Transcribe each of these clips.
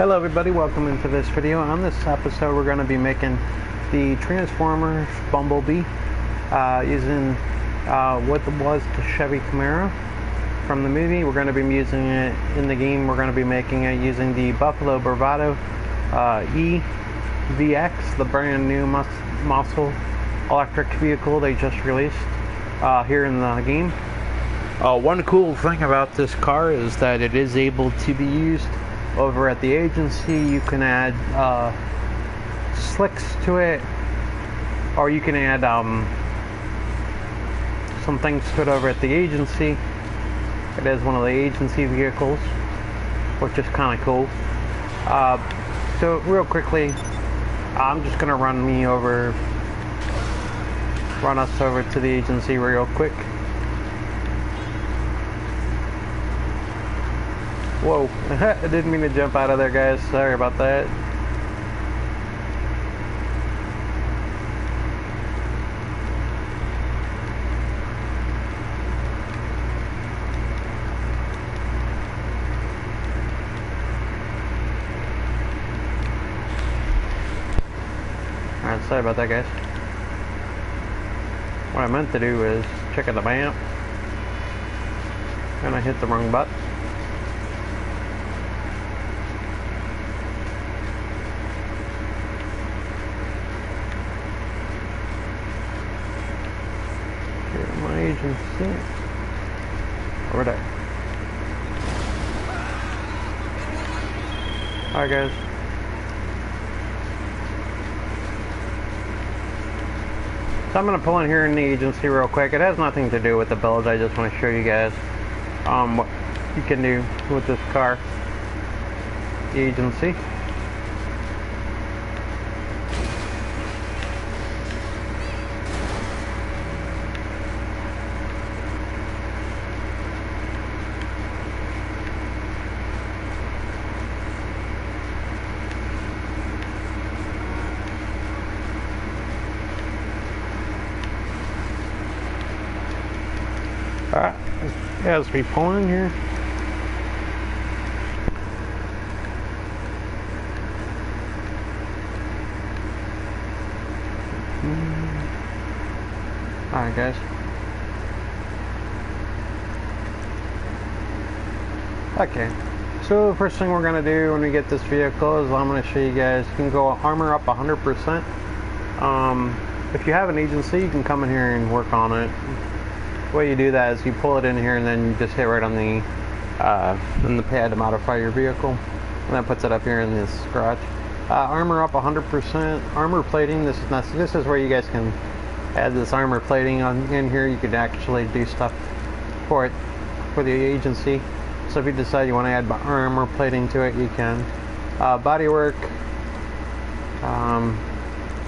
Hello everybody, welcome into this video. On this episode we're going to be making the Transformers Bumblebee using what was the Chevy Camaro from the movie. We're going to be using it in the game. We're going to be making it using the Buffalo Bravado EVX, the brand new muscle electric vehicle they just released here in the game. One cool thing about this car is that it is able to be used over at the agency. You can add slicks to it, or you can add some things to it over at the agency. It is one of the agency vehicles, which is kind of cool. So real quickly, I'm just gonna run us over to the agency real quick. Whoa, I didn't mean to jump out of there, guys. Sorry about that. Alright, sorry about that, guys. What I meant to do is check out the map, and I hit the wrong button. My agency over there. Alright, guys. So I'm gonna pull in here in the agency real quick. It has nothing to do with the build. I just want to show you guys what you can do with this car. The agency. Alright, as we pull in here. Alright, guys. Okay, so the first thing we're going to do when we get this vehicle is I'm going to show you guys. You can go armor up 100%. If you have an agency, you can come in here and work on it. The way you do that is you pull it in here and then you just hit right on the pad to modify your vehicle, and that puts it up here in this garage. Armor up 100%. Armor plating. This is where you guys can add this armor plating in here. You could actually do stuff for it for the agency. So if you decide you want to add armor plating to it, you can. Bodywork.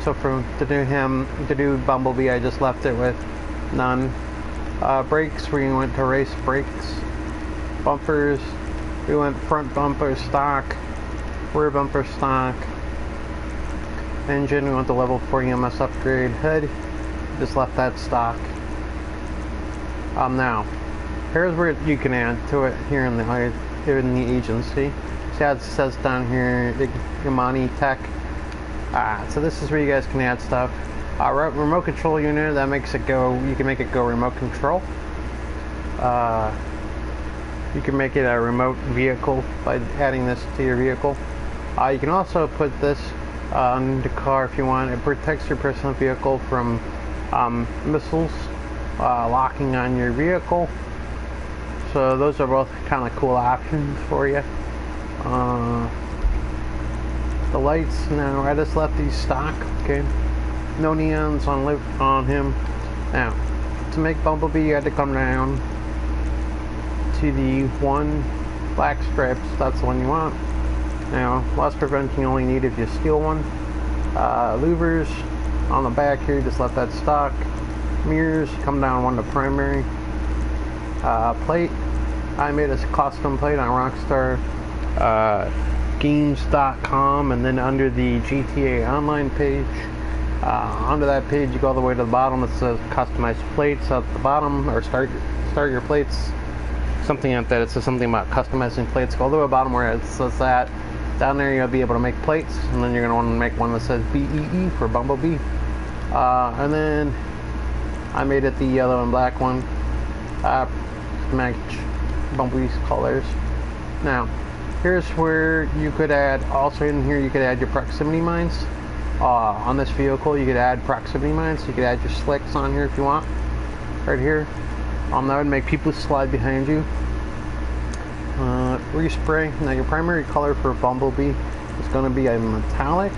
So to do Bumblebee, I just left it with none. Brakes, we went to race brakes. Bumpers, we went front bumper stock, rear bumper stock. Engine, we went to level 4 EMS upgrade. Hood, just left that stock. Now, here's where you can add to it here in the agency. See how it says down here, Imani Tech. So this is where you guys can add stuff. Remote control unit, that makes it go, you can make it go remote control. You can make it a remote vehicle by adding this to your vehicle. You can also put this on the car if you want. It protects your personal vehicle from missiles locking on your vehicle. So those are both kind of cool options for you. The lights, now I just left these stock, okay? No neons on him. Now, to make Bumblebee, you had to come down to the one black strips. That's the one you want. Now, loss prevention you only need if you steal one. Louvers on the back here, just left that stock. Mirrors, come down one to primary. Plate, I made a custom plate on Rockstar Games.com, and then under the GTA Online page. Onto that page, you go all the way to the bottom. It says customized plates at the bottom, or start your plates, something like that. It says something about customizing plates. Go all the way to the bottom where it says that. Down there you'll be able to make plates, and then you're going to want to make one that says BEE for Bumblebee. And then I made it the yellow and black one. Match Bumblebee's colors. Now, here's where you could add, also in here you could add your proximity mines. On this vehicle you could add proximity mines. You could add your slicks on here if you want. Right here. That would make people slide behind you. Respray. Now your primary color for Bumblebee is going to be a metallic,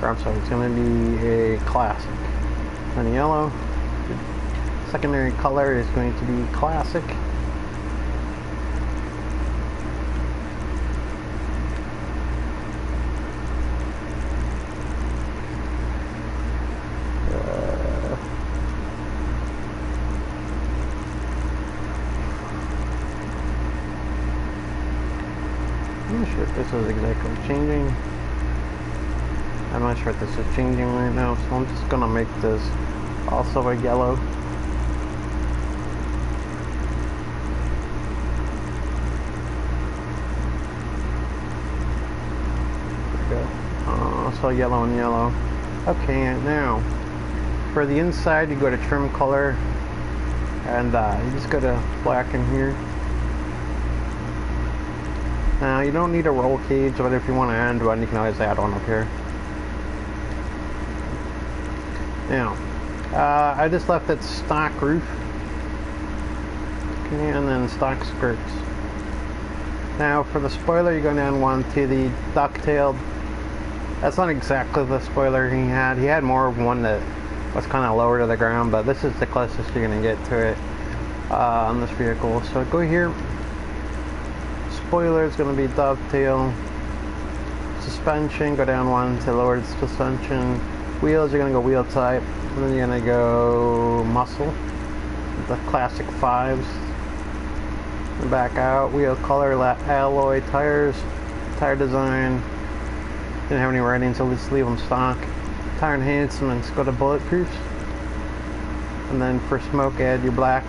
or I'm sorry, it's going to be a classic. And yellow, secondary color is going to be classic. I'm not sure if this is exactly changing. I'm not sure if this is changing right now, so I'm just gonna make this also a yellow. There we go. So yellow and yellow. Okay, now for the inside, you go to trim color, and you just go to black in here. Now you don't need a roll cage, but if you want to add one, you can always add one up here. Now, I just left it stock roof, okay, and then stock skirts. Now for the spoiler, you're going down one to the duck-tailed. That's not exactly the spoiler he had. He had more of one that was kind of lower to the ground, but this is the closest you're going to get to it on this vehicle. So go here. Spoiler is going to be dovetail. Suspension, go down one to lower the suspension. Wheels, you're going to go wheel type, and then you're going to go muscle, the classic 5s. And back out. Wheel color, alloy tires, tire design. Didn't have any writing, so let's leave them stock. Tire enhancements, go to bulletproofs. And then for smoke, add your black.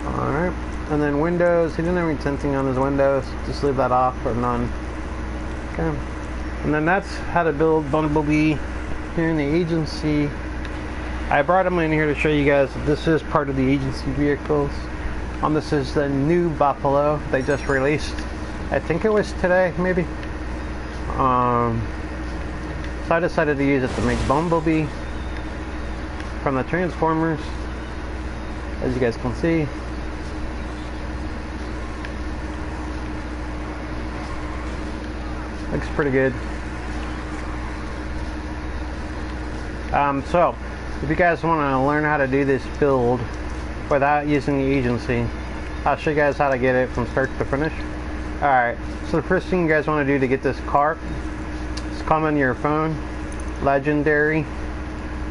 Alright. And then windows, he didn't have any tinting on his windows, just leave that off or none. Okay. And then that's how to build Bumblebee here in the agency. I brought him in here to show you guys that this is part of the agency vehicles. This is the new Buffalo they just released. I think it was today, maybe. So I decided to use it to make Bumblebee from the Transformers, as you guys can see. Looks pretty good. So if you guys want to learn how to do this build without using the agency, I'll show you guys how to get it from start to finish. Alright, so the first thing you guys want to do to get this cart is come on your phone, Legendary,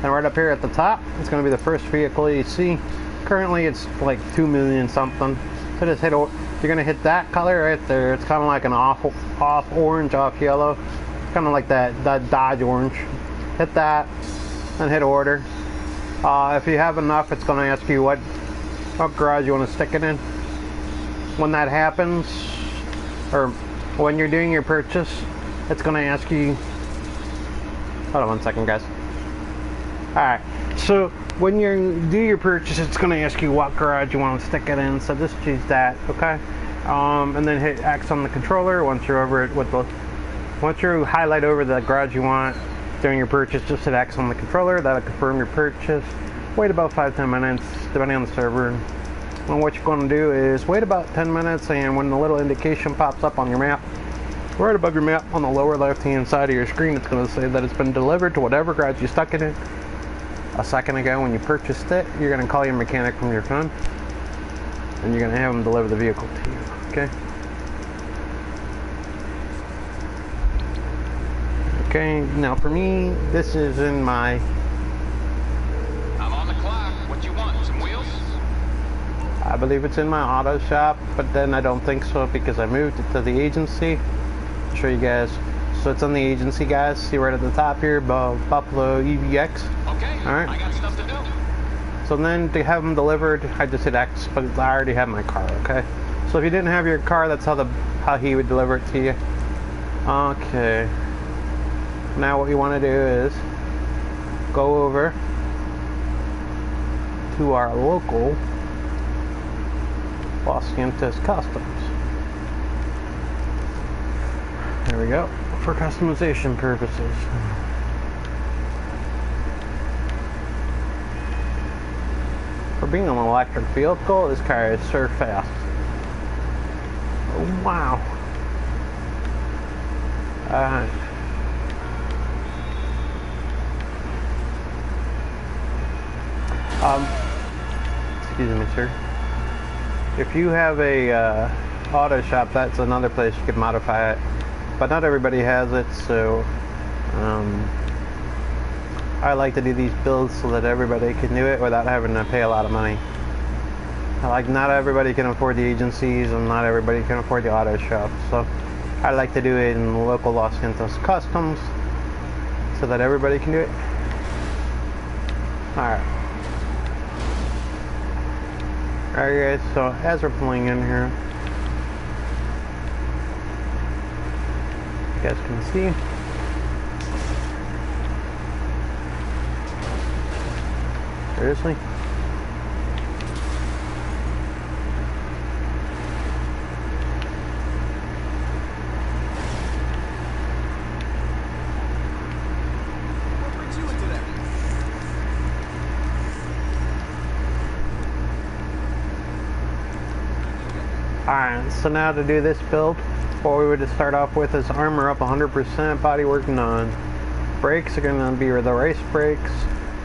and right up here at the top, it's going to be the first vehicle you see. Currently it's like 2 million something. So just hit, you're going to hit that color right there. It's kind of like an off orange, off yellow. Kind of like that Dodge orange. Hit that and hit order. If you have enough, it's going to ask you what garage you want to stick it in. When that happens, or when you're doing your purchase, it's going to ask you, hold on one second guys. Alright, so when you do your purchase, it's going to ask you what garage you want to stick it in, so just choose that, okay? And then hit X on the controller once you're over it with both. Once you highlight over the garage you want during your purchase, just hit X on the controller. That'll confirm your purchase. Wait about 5-10 minutes, depending on the server. And what you're going to do is wait about 10 minutes, and when the little indication pops up on your map, right above your map on the lower left-hand side of your screen, it's going to say that it's been delivered to whatever garage you stuck it in a second ago when you purchased it. You're going to call your mechanic from your phone, and you're going to have them deliver the vehicle to you, okay? Okay, now for me, this is in my... I'm on the clock. What you want? Some wheels? I believe it's in my auto shop, but then I don't think so because I moved it to the agency. I'll show you guys. So it's on the agency, guys. See right at the top here, Buffalo EVX. Okay, all right. I got stuff to do. So then to have them delivered, I just hit X, but I already have my car, okay? So if you didn't have your car, that's how he would deliver it to you. Okay. Now what you want to do is go over to our local Los Angeles Customs. There we go. For customization purposes. For being an electric vehicle, this car is so fast. Oh, wow. Excuse me, sir. If you have a auto shop, that's another place you could modify it. But not everybody has it, so I like to do these builds so that everybody can do it without having to pay a lot of money. Like, not everybody can afford the agencies and not everybody can afford the auto shops, so I like to do it in local Los Angeles Customs so that everybody can do it. Alright. Alright guys, so as we're pulling in here, you guys can see seriously? Alright, so now to do this build, what we would start off with is armor up 100%, body working on. Brakes are going to be the race brakes.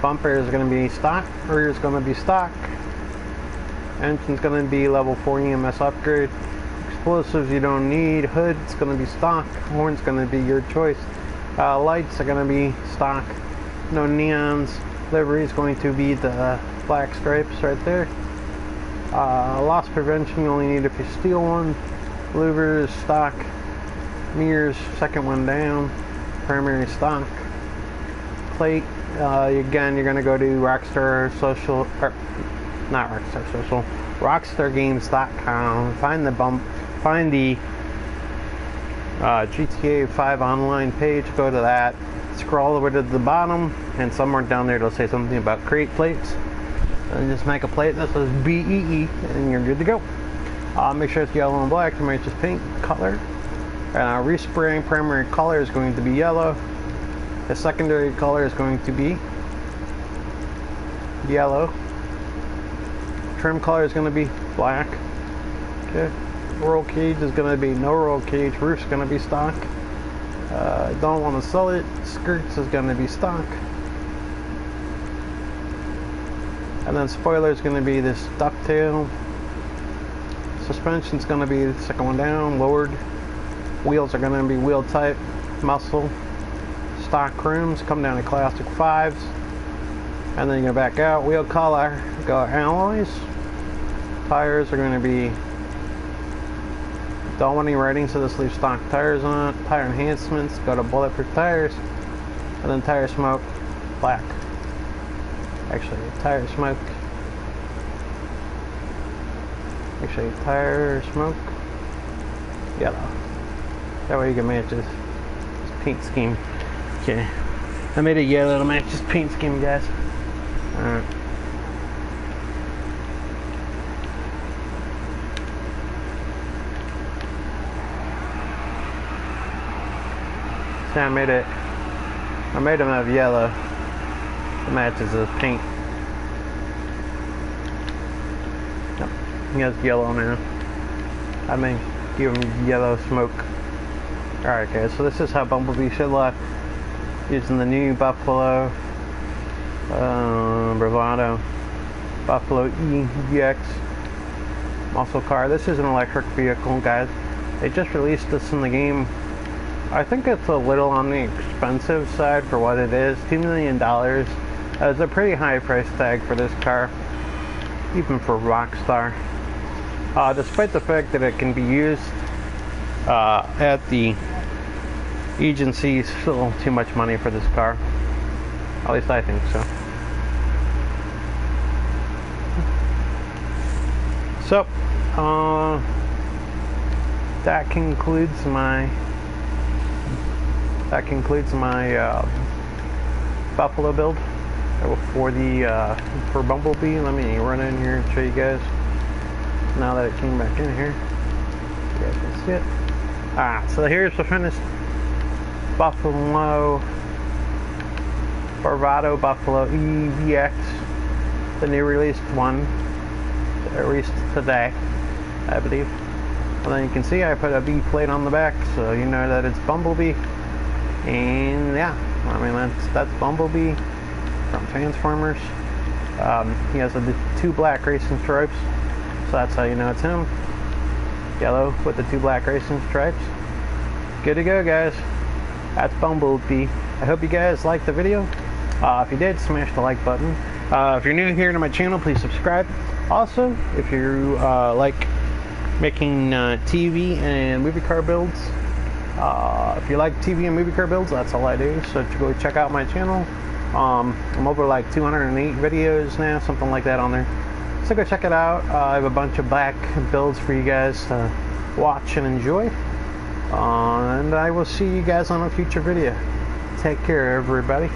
Bumper is going to be stock. Rear is going to be stock. Engine's going to be level 4 EMS upgrade. Explosives you don't need. Hood's going to be stock. Horn's going to be your choice. Lights are going to be stock. No neons. Livery is going to be the black stripes right there. Loss prevention, you only need if you steal one. Louvers, stock. Mirrors, second one down. Primary stock. Plate, again, you're going to go to Rockstar Social, or not Rockstar Social, RockstarGames.com. Find the GTA 5 online page, go to that. Scroll over to the bottom, and somewhere down there it'll say something about create plates. And just make a plate that says BEE, and you're good to go. Make sure it's yellow and black to match this paint color. Respraying primary color is going to be yellow. The secondary color is going to be yellow. Trim color is going to be black. Okay. Roll cage is going to be no roll cage. Roof's going to be stock. Don't want to sell it. Skirts is going to be stock. And then spoiler is going to be this ducktail. Suspension is going to be the second one down, lowered. Wheels are going to be wheel type, muscle. Stock rims come down to classic 5s. And then you're going to back out. Wheel color, go alloys. Tires are going to be, don't want any writing, so this leaves stock tires on it. Tire enhancements, go to bulletproof tires. And then tire smoke, black. Actually, tire smoke. Actually, tire smoke, yellow. That way you can match this paint scheme. Okay, I made it yellow to match this paint scheme, guys. Alright. See, I made them have yellow. It matches the paint. Yep, he has yellow now. I mean, give him yellow smoke. Alright guys, so this is how Bumblebee should look. Using the new Buffalo Bravado Buffalo EX muscle car. This is an electric vehicle, guys. They just released this in the game. I think it's a little on the expensive side for what it is. $2 million. It's a pretty high price tag for this car, even for Rockstar. Despite the fact that it can be used at the agency, still too much money for this car. At least I think so. So, that concludes my Buffalo build for Bumblebee. Let me run in here and show you guys now that it came back in here. You guys can see it. So here's the finished Bravado Buffalo EVX, the new released one, released today, I believe. And then you can see I put a B plate on the back, so you know that it's Bumblebee. And yeah, I mean that's Bumblebee from Transformers. He has the 2 black racing stripes, so that's how you know it's him. Yellow with the 2 black racing stripes. Good to go, guys. That's Bumblebee. I hope you guys liked the video. If you did, smash the like button. If you're new here to my channel, please subscribe. Also, if you like making TV and movie car builds, if you like TV and movie car builds, that's all I do. So go check out my channel. I'm over like 208 videos now, something like that on there. So go check it out. I have a bunch of black builds for you guys to watch and enjoy. And I will see you guys on a future video. Take care, everybody.